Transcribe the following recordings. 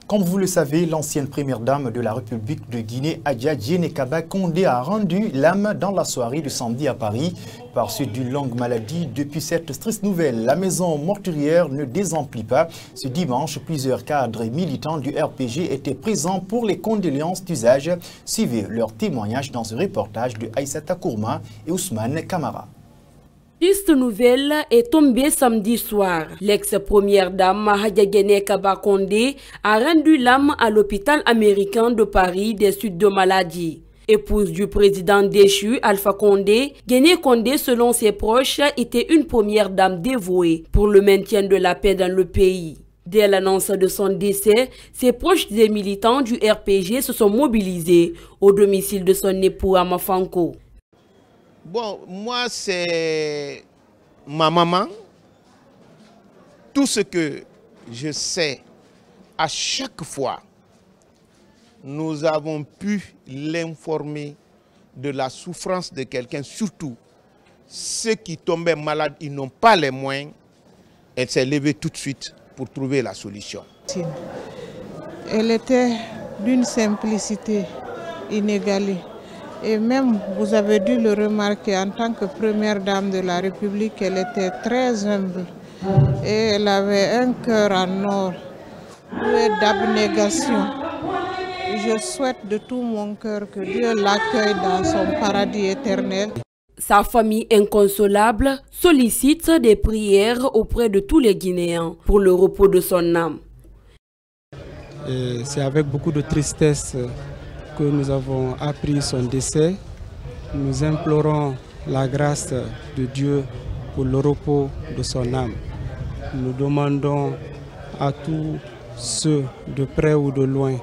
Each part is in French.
Comme vous le savez, l'ancienne première dame de la République de Guinée, Adja Diéné Kaba Condé, a rendu l'âme dans la soirée de samedi à Paris. Par suite d'une longue maladie, depuis cette triste nouvelle, la maison mortuaire ne désemplit pas. Ce dimanche, plusieurs cadres et militants du RPG étaient présents pour les condoléances d'usage. Suivez leurs témoignages dans ce reportage de Aïssata Kourma et Ousmane Kamara. Triste nouvelle est tombée samedi soir. L'ex-première dame Adja Diéné Kaba Condé a rendu l'âme à l'hôpital américain de Paris des suites de maladie. Épouse du président déchu Alpha Condé, Diéné Condé, selon ses proches, était une première dame dévouée pour le maintien de la paix dans le pays. Dès l'annonce de son décès, ses proches et militants du RPG se sont mobilisés au domicile de son époux Amafanko. Bon, moi, c'est ma maman. Tout ce que je sais, à chaque fois, nous avons pu l'informer de la souffrance de quelqu'un. Surtout, ceux qui tombaient malades, ils n'ont pas les moyens. Elle s'est levée tout de suite pour trouver la solution. Elle était d'une simplicité inégalée. Et même, vous avez dû le remarquer, en tant que première dame de la République, elle était très humble. Et elle avait un cœur en or, doué d'abnégation. Je souhaite de tout mon cœur que Dieu l'accueille dans son paradis éternel. Sa famille inconsolable sollicite des prières auprès de tous les Guinéens pour le repos de son âme. C'est avec beaucoup de tristesse que nous avons appris son décès. Nous implorons la grâce de Dieu pour le repos de son âme. Nous demandons à tous ceux de près ou de loin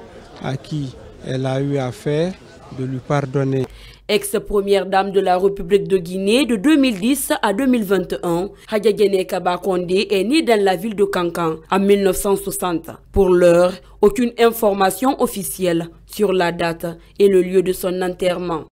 à qui elle a eu affaire de lui pardonner. Ex-première dame de la République de Guinée de 2010 à 2021, Adja Diéné Kaba Condé est née dans la ville de Kankan en 1960. Pour l'heure, aucune information officielle sur la date et le lieu de son enterrement.